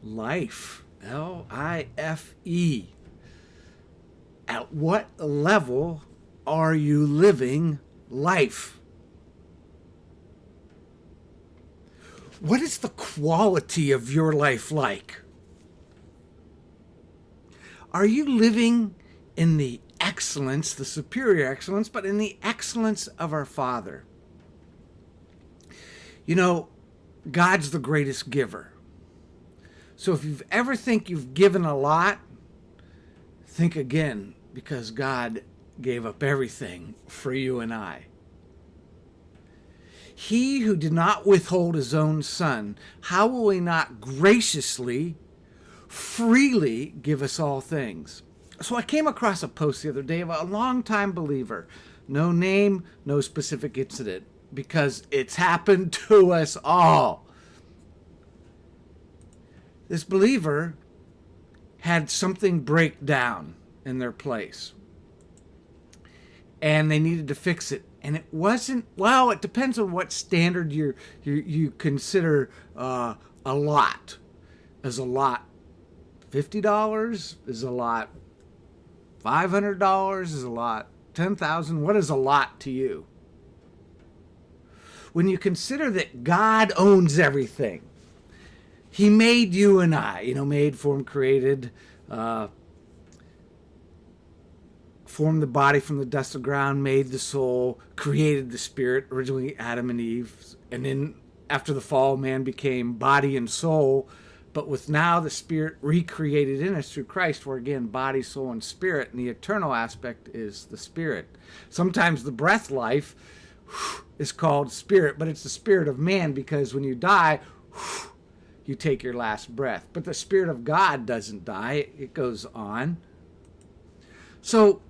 Life. Life. At what level are you living life? What is the quality of your life like? Are you living in the excellence, the superior excellence, but in the excellence of our Father? You know, God's the greatest giver. So if you ever think you've given a lot, think again, because God gave up everything for you and I. He who did not withhold his own son, how will he not graciously, freely give us all things? So I came across a post the other day of a longtime believer. No name, no specific incident, because it's happened to us all. This believer had something break down in their place, and they needed to fix it. And it wasn't, well, it depends on what standard you consider a lot. Is a lot $50? Is a lot $500? Is a lot $10,000? What is a lot to you? When you consider that God owns everything, He made you and I, made, formed, created, formed the body from the dust of the ground, made the soul, created the spirit, originally Adam and Eve. And then after the fall, man became body and soul. But with now the spirit recreated in us through Christ, we're again body, soul, and spirit. And the eternal aspect is the spirit. Sometimes the breath life is called spirit, but it's the spirit of man, because when you die, you take your last breath. But the Spirit of God doesn't die. It goes on. So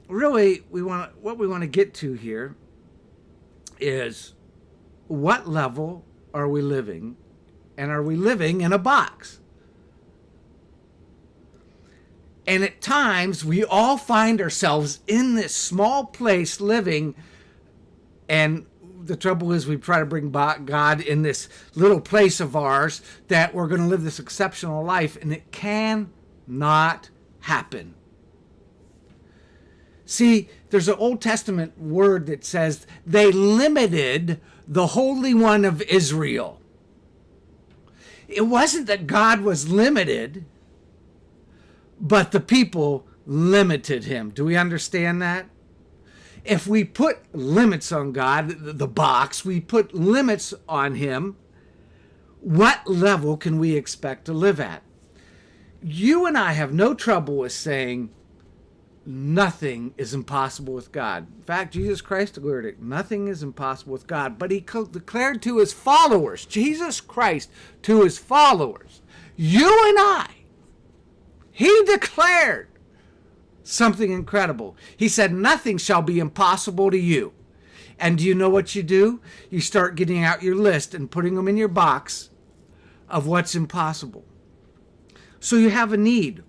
really, what we want to get to here is, what level are we living? And are we living in a box? And at times, we all find ourselves in this small place living, and the trouble is we try to bring God in this little place of ours that we're going to live this exceptional life, and it cannot happen. See, there's an Old Testament word that says they limited the Holy One of Israel. It wasn't that God was limited, but the people limited him. Do we understand that? If we put limits on God, the box, we put limits on him, what level can we expect to live at? You and I have no trouble with saying nothing is impossible with God. In fact, Jesus Christ declared it, nothing is impossible with God. But he declared to his followers, Jesus Christ to his followers, you and I, he declared something incredible. He said, nothing shall be impossible to you. And do you know what you do? You start getting out your list and putting them in your box of what's impossible. So you have a need.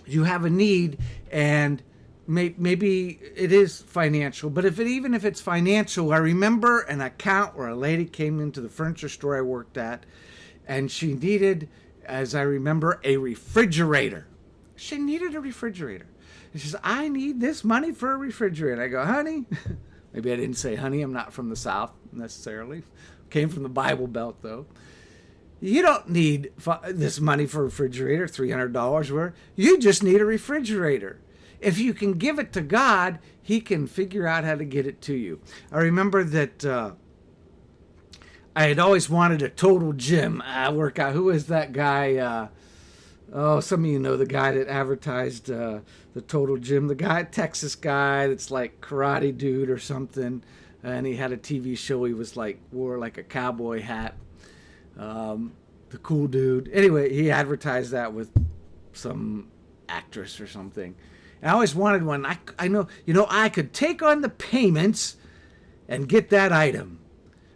You have a need, and maybe it is financial. But even if it's financial, I remember an account where a lady came into the furniture store I worked at, and she needed, as I remember, a refrigerator. She needed a refrigerator. And she says, I need this money for a refrigerator. I go, honey, maybe I didn't say honey, I'm not from the South necessarily. Came from the Bible Belt, though. You don't need this money for a refrigerator, $300 worth. You just need a refrigerator. If you can give it to God, he can figure out how to get it to you. I remember that I had always wanted a total gym workout. Who is that guy? Some of you know the guy that advertised the Total Gym. The guy, Texas guy that's like Karate Dude or something. And he had a TV show. He was wore like a cowboy hat. The cool dude. Anyway, he advertised that with some actress or something. And I always wanted one. I know, I could take on the payments and get that item.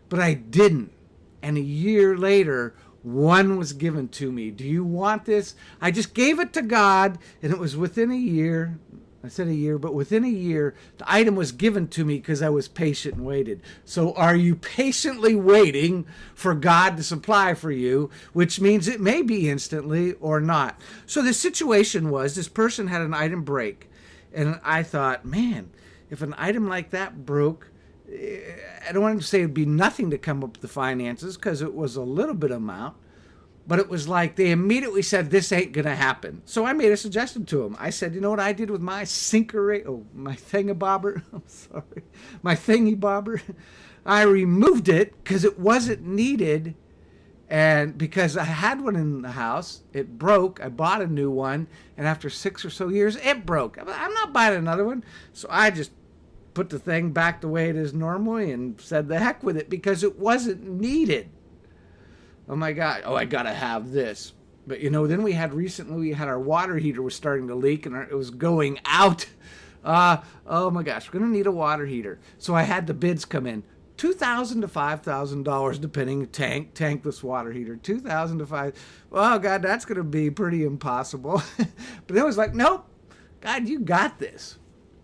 But I didn't. And a year later, one was given to me. Do you want this? I just gave it to God, and it was within a year. I said a year, but within a year, the item was given to me because I was patient and waited. So are you patiently waiting for God to supply for you, which means it may be instantly or not? So the situation was this person had an item break. And I thought, man, if an item like that broke, I don't want to say it'd be nothing to come up with the finances because it was a little bit amount. But it was like they immediately said, this ain't going to happen. So I made a suggestion to them. I said, you know what I did with my my thingabobber? I'm sorry. My thingy bobber. I removed it because it wasn't needed. And because I had one in the house, it broke. I bought a new one. And after 6 or so years, it broke. I'm not buying another one. So I just put the thing back the way it is normally and said the heck with it because it wasn't needed. Oh my God. Oh, I got to have this. But then we had our water heater was starting to leak and it was going out. Oh my gosh, we're going to need a water heater. So I had the bids come in. $2,000 to $5,000 depending tankless water heater. $2,000 to $5,000. Oh God, that's going to be pretty impossible. But it was like, nope. God, you got this.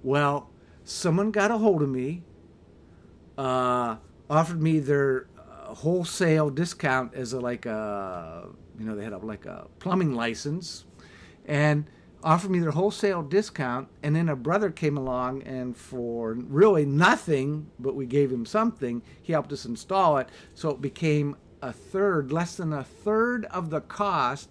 Well, someone got a hold of me, offered me their wholesale discount as they had a plumbing license, and offered me their wholesale discount. And then a brother came along, and for really nothing, but we gave him something, he helped us install it. So it became less than a third of the cost.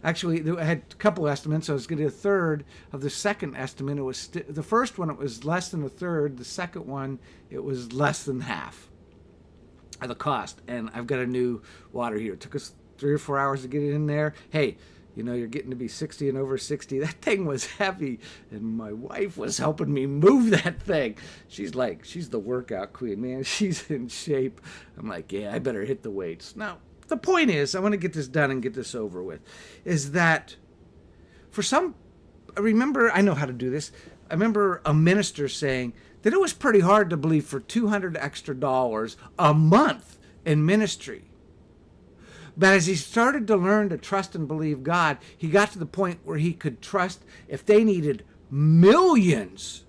Actually, I had a couple estimates. So I was getting a third of the second estimate. It was the first one, it was less than a third. The second one, it was less than half of the cost. And I've got a new water heater. It took us 3 or 4 hours to get it in there. Hey, you're getting to be 60 and over 60. That thing was heavy, and my wife was helping me move that thing. She's the workout queen, man. She's in shape. I'm like, yeah, I better hit the weights. Now, the point is, I want to get this done and get this over with, is that I know how to do this. I remember a minister saying that it was pretty hard to believe for $200 extra a month in ministry. But as he started to learn to trust and believe God, he got to the point where he could trust if they needed millions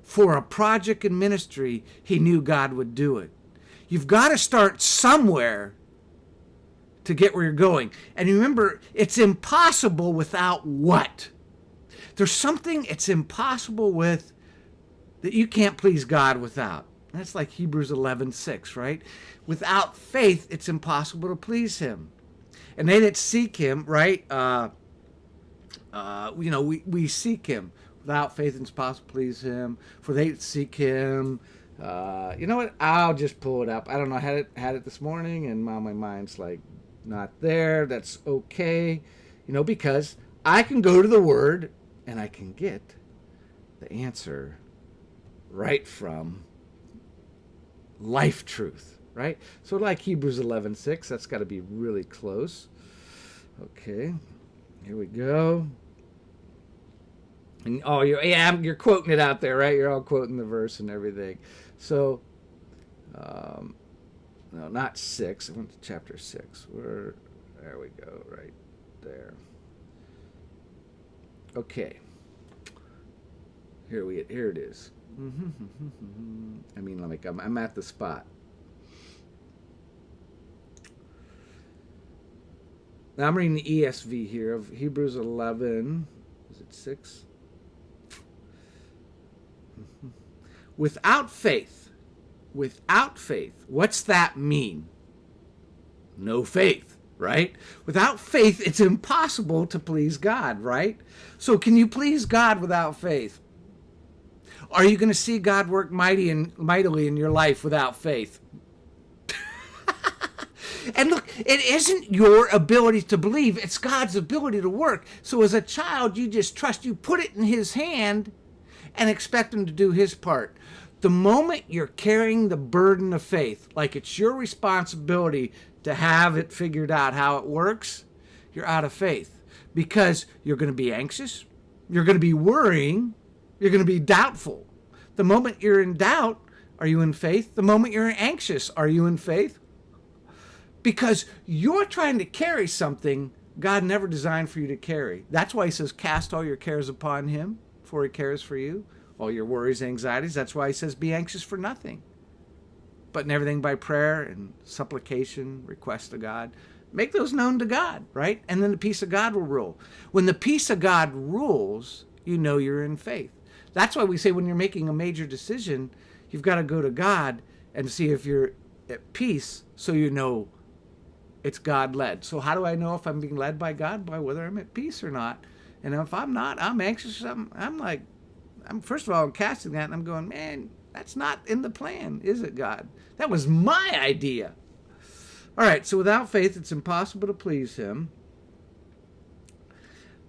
for a project in ministry, he knew God would do it. You've got to start somewhere to get where you're going. And remember, it's impossible without what? There's something it's impossible with that you can't please God without. That's like Hebrews 11:6, right? Without faith, it's impossible to please him. And they that seek him, right? We seek him. Without faith, it's impossible to please him. For they that seek him. You know what? I'll just pull it up. I don't know. I had it this morning, and my mind's like not there. That's okay. Because I can go to the Word, and I can get the answer right from life truth. Right? So like Hebrews 11:6, that's got to be really close. Okay, here we go. And you're quoting it out there, right? You're all quoting the verse and everything. So, no, not 6. I went to chapter 6. There we go, right there. Okay. Here it is. I'm at the spot. Now I'm reading the ESV here of Hebrews 11. Is it 6? Without faith, what's that mean? No faith, right? Without faith, it's impossible to please God, right? So can you please God without faith? Are you going to see God work mightily in your life without faith? And look, it isn't your ability to believe, it's God's ability to work. So as a child, you just trust, you put it in his hand and expect him to do his part. The moment you're carrying the burden of faith, like it's your responsibility to have it figured out how it works, you're out of faith. Because you're going to be anxious, you're going to be worrying, you're going to be doubtful. The moment you're in doubt, are you in faith? The moment you're anxious, are you in faith? Because you're trying to carry something God never designed for you to carry. That's why he says, cast all your cares upon him, for he cares for you. All your worries, anxieties. That's why he says, be anxious for nothing, but in everything by prayer and supplication, request to God. Make those known to God, right? And then the peace of God will rule. When the peace of God rules, you know you're in faith. That's why we say when you're making a major decision, you've got to go to God and see if you're at peace, so you know it's God-led. So how do I know if I'm being led by God? By whether I'm at peace or not. And if I'm not, I'm anxious. I'm first of all, I'm casting that and I'm going, man, that's not in the plan, is it, God? That was my idea. All right, so without faith, it's impossible to please him.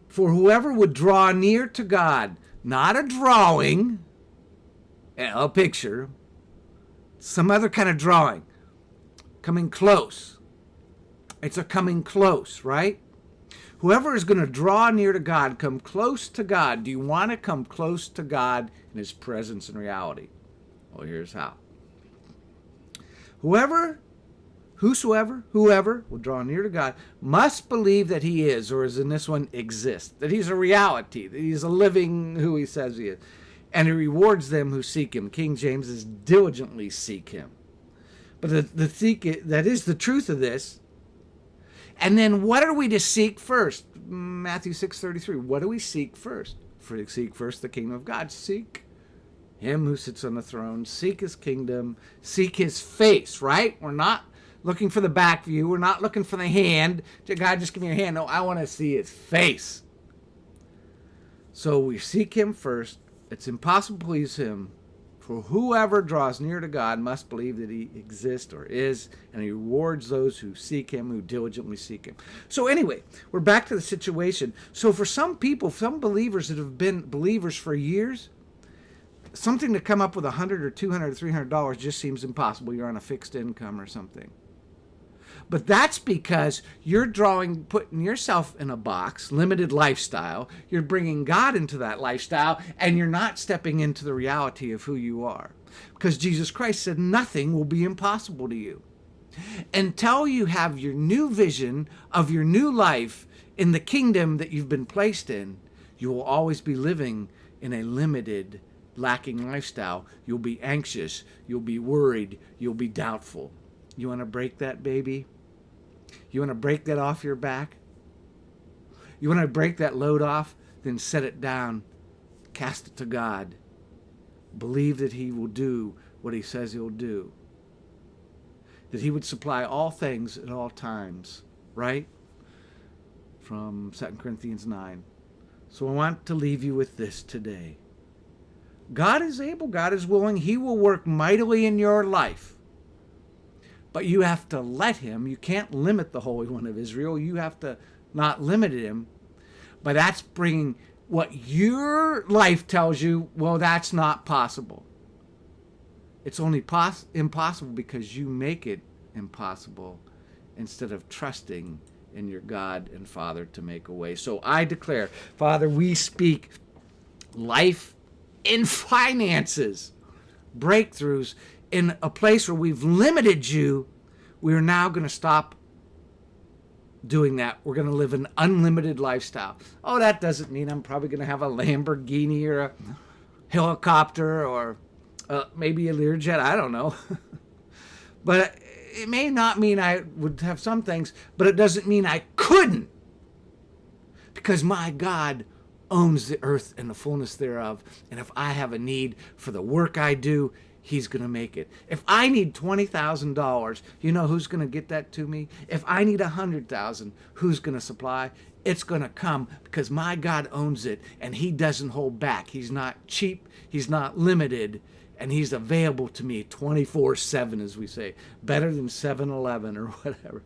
For whoever would draw near to God, not a drawing, a picture, some other kind of drawing, coming close. It's a coming close, right? Whoever is going to draw near to God, come close to God. Do you want to come close to God in his presence and reality? Well, here's how. Whoever will draw near to God must believe that he is, or as in this one, exists, that he's a reality, that he's a living who he says he is. And he rewards them who seek him. King James is diligently seek him. But the seek, that is the truth of this. And then what are we to seek first? Matthew 6:33. What do we seek first? Seek first the kingdom of God. Seek him who sits on the throne. Seek his kingdom. Seek his face, right? We're not looking for the back view. We're not looking for the hand. God, just give me your hand. No, I want to see his face. So we seek him first. It's impossible to please him. For whoever draws near to God must believe that he exists or is, and he rewards those who seek him, who diligently seek him. So anyway, we're back to the situation. So for some people, some believers that have been believers for years, something to come up with $100 or $200 or $300 just seems impossible. You're on a fixed income or something. But that's because you're putting yourself in a box, limited lifestyle. You're bringing God into that lifestyle, and you're not stepping into the reality of who you are. Because Jesus Christ said nothing will be impossible to you. Until you have your new vision of your new life in the kingdom that you've been placed in, you will always be living in a limited, lacking lifestyle. You'll be anxious. You'll be worried. You'll be doubtful. You want to break that, baby? You want to break that off your back? You want to break that load off? Then set it down. Cast it to God. Believe that he will do what he says he'll do. That he would supply all things at all times. Right? From 2 Corinthians 9. So I want to leave you with this today. God is able. God is willing. He will work mightily in your life. But you have to let him. You can't limit the Holy One of Israel. You have to not limit him. But that's bringing what your life tells you, well, that's not possible. It's only impossible because you make it impossible instead of trusting in your God and Father to make a way. So I declare, Father, we speak life in finances, breakthroughs, in a place where we've limited you. We're now going to stop doing that. We're going to live an unlimited lifestyle. Oh, that doesn't mean I'm probably going to have a Lamborghini or a helicopter or maybe a Learjet. I don't know. But it may not mean I would have some things, but it doesn't mean I couldn't. Because my God owns the earth and the fullness thereof. And if I have a need for the work I do, he's going to make it. If I need $20,000, you know who's going to get that to me? If I need $100,000, who's going to supply? It's going to come because my God owns it and he doesn't hold back. He's not cheap. He's not limited. And he's available to me 24/7, as we say. Better than 7-Eleven or whatever.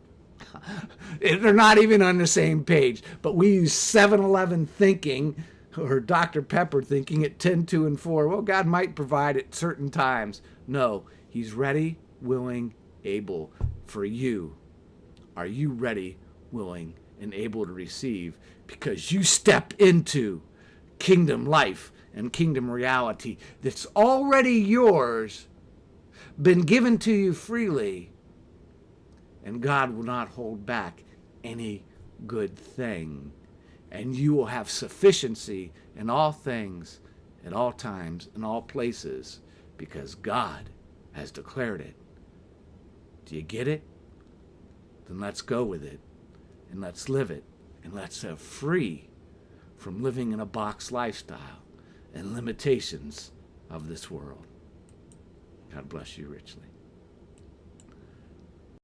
They're not even on the same page. But we use 7-Eleven thinking, or Dr. Pepper thinking at 10, 2, and 4. Well, God might provide at certain times. No, he's ready, willing, able for you. Are you ready, willing, and able to receive? Because you step into kingdom life and kingdom reality that's already yours, been given to you freely, and God will not hold back any good thing. and you will have sufficiency in all things, at all times, in all places, because God has declared it. Do you get it? Then let's go with it, and let's live it, and let's live free from living in a box lifestyle and limitations of this world. God bless you richly.